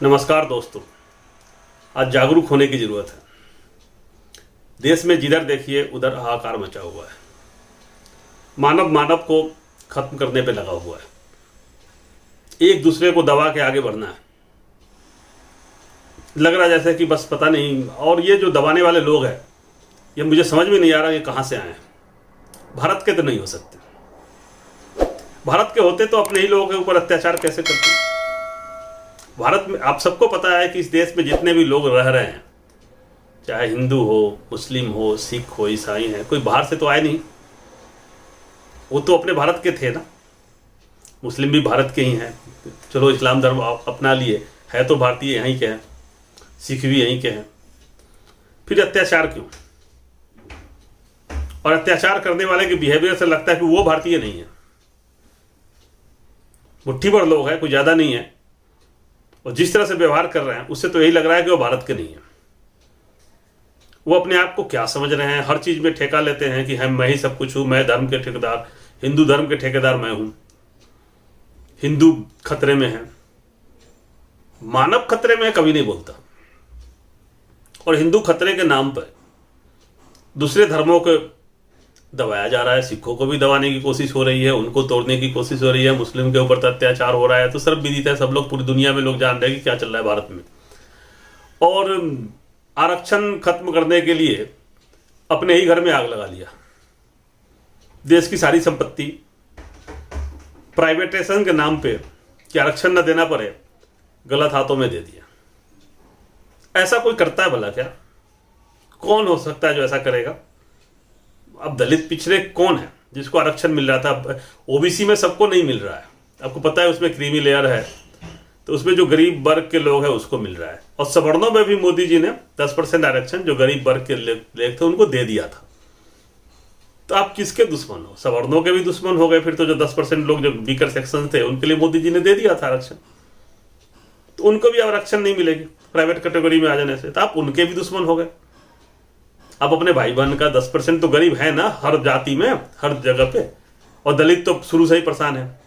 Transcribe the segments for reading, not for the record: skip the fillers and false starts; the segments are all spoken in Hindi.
नमस्कार दोस्तों। आज जागरूक होने की जरूरत है। देश में जिधर देखिए उधर हाहाकार मचा हुआ है। मानव को खत्म करने पे लगा हुआ है। एक दूसरे को दबा के आगे बढ़ना है। लग रहा है जैसे कि बस पता नहीं। और ये जो दबाने वाले लोग हैं, ये मुझे समझ में नहीं आ रहा ये कहां से आए हैं। भारत के तो नहीं हो सकते। भारत के होते तो अपने ही लोगों के ऊपर अत्याचार कैसे करते। भारत में आप सबको पता है कि इस देश में जितने भी लोग रह रहे हैं, चाहे हिंदू हो, मुस्लिम हो, सिख हो, ईसाई हैं, कोई बाहर से तो आए नहीं। वो तो अपने भारत के थे ना। मुस्लिम भी भारत के ही हैं। चलो इस्लाम धर्म अपना लिए, है तो भारतीय यहीं के हैं। सिख भी यहीं के हैं। फिर अत्याचार क्यों? और अत्याचार करने वाले के बिहेवियर से लगता है कि वो भारतीय नहीं है। मुट्ठी भर लोग हैं, कोई ज्यादा नहीं है, और जिस तरह से व्यवहार कर रहे हैं उससे तो यही लग रहा है कि वो भारत के नहीं है। वो अपने आप को क्या समझ रहे हैं? हर चीज में ठेका लेते हैं कि मैं ही सब कुछ हूं, मैं धर्म के ठेकेदार, हिंदू धर्म के ठेकेदार मैं हूं। हिंदू खतरे में है, मानव खतरे में है, कभी नहीं बोलता। और हिंदू खतरे के नाम पर दूसरे धर्मों को दबाया जा रहा है। सिखों को भी दबाने की कोशिश हो रही है, उनको तोड़ने की कोशिश हो रही है। मुस्लिम के ऊपर तो अत्याचार हो रहा है। तो सर्व विदित है, सब लोग, पूरी दुनिया में लोग जान रहे हैं कि क्या चल रहा है भारत में। और आरक्षण खत्म करने के लिए अपने ही घर में आग लगा लिया। देश की सारी संपत्ति प्राइवेटाइजेशन के नाम पे कि आरक्षण न देना पड़े, गलत हाथों में दे दिया। ऐसा कोई करता है भला क्या? कौन हो सकता है जो ऐसा करेगा? अब दलित पिछड़े कौन है जिसको आरक्षण मिल रहा था? ओबीसी में सबको नहीं मिल रहा है। आपको पता है उसमें क्रीमी लेयर है, तो उसमें जो गरीब वर्ग के लोग हैं उसको मिल रहा है। और सवर्णों में भी मोदी जी ने 10% आरक्षण जो गरीब वर्ग के लोग थे उनको दे दिया था। तो आप किसके दुश्मन हो? सवर्णों के भी दुश्मन हो गए फिर तो। जो 10% लोग जो वीकर सेक्शन थे उनके लिए मोदी जी ने दे दिया था आरक्षण, तो उनको भी आरक्षण नहीं मिलेगी प्राइवेट कैटेगरी में आ जाने से। तो आप उनके भी दुश्मन हो गए। आप अपने भाई बहन का 10% तो गरीब है ना, हर जाति में, हर जगह पे। और दलित तो शुरू से ही परेशान है,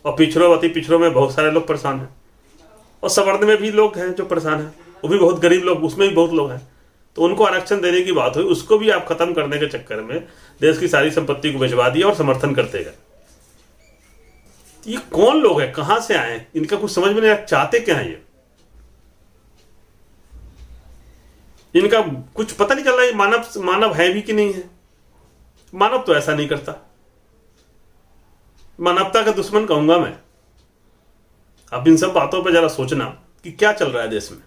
और पिछड़ों अति पिछड़ों में बहुत सारे लोग परेशान हैं, और सवर्ण में भी लोग हैं जो परेशान हैं, वो भी बहुत गरीब लोग, उसमें भी बहुत लोग हैं। तो उनको आरक्षण देने की बात हुई, उसको भी आप खत्म करने के चक्कर में देश की सारी संपत्ति को भिजवा दिया और समर्थन करते गए। ये कौन लोग हैं? कहां से आए? इनका कुछ समझ में नहीं आया, चाहते क्या है ये? इनका कुछ पता नहीं चल रहा है मानव है भी कि नहीं है। मानव तो ऐसा नहीं करता। मानवता का दुश्मन कहूंगा मैं। अब इन सब बातों पर जरा सोचना कि क्या चल रहा है देश में।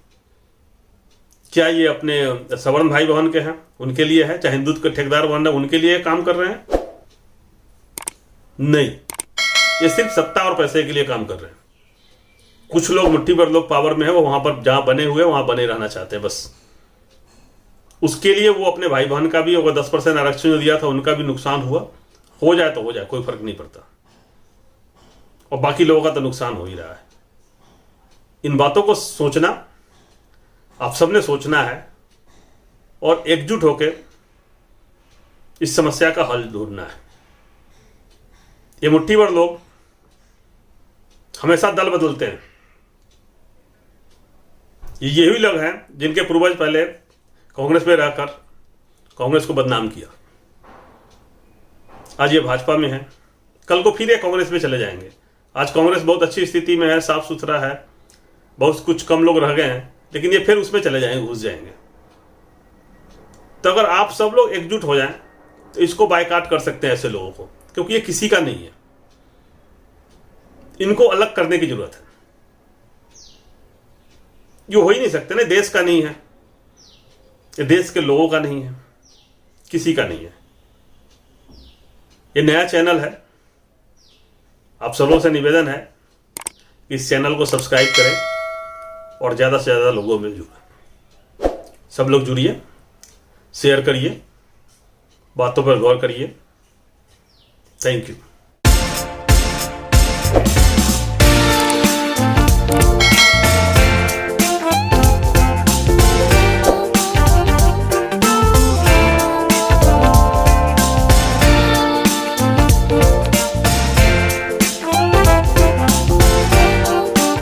क्या ये अपने सवर्ण भाई बहन के हैं उनके लिए है, चाहे हिंदुत्व के ठेकेदार बन रहे उनके लिए काम कर रहे हैं? नहीं, ये सिर्फ सत्ता और पैसे के लिए काम कर रहे हैं। कुछ लोग, मुट्ठी भर लोग पावर में है, वो वहां पर जहां बने हुए वहां बने रहना चाहते हैं बस। उसके लिए वो अपने भाई बहन का भी, अगर 10% आरक्षण जो दिया था उनका भी नुकसान हुआ, हो जाए तो हो जाए, कोई फर्क नहीं पड़ता। और बाकी लोगों का तो नुकसान हो ही रहा है। इन बातों को सोचना, आप सबने सोचना है, और एकजुट होकर इस समस्या का हल ढूंढना है। ये मुट्ठी भर लोग हमेशा दल बदलते हैं। यही लोग हैं जिनके पूर्वज पहले कांग्रेस में रहकर कांग्रेस को बदनाम किया। आज ये भाजपा में है, कल को फिर ये कांग्रेस में चले जाएंगे। आज कांग्रेस बहुत अच्छी स्थिति में है, साफ सुथरा है, बहुत कुछ कम लोग रह गए हैं, लेकिन ये फिर उसमें चले जाएंगे, घुस जाएंगे। तो अगर आप सब लोग एकजुट हो जाएं तो इसको बायकॉट कर सकते हैं ऐसे लोगों को, क्योंकि ये किसी का नहीं है। इनको अलग करने की जरूरत है। ये हो ही नहीं सकते ना, देश का नहीं है, ये देश के लोगों का नहीं है, किसी का नहीं है। ये नया चैनल है, आप सबों से निवेदन है कि इस चैनल को सब्सक्राइब करें और ज़्यादा से ज़्यादा लोगों में जुड़ें। सब लोग जुड़िए, शेयर करिए, बातों पर गौर करिए। Thank you.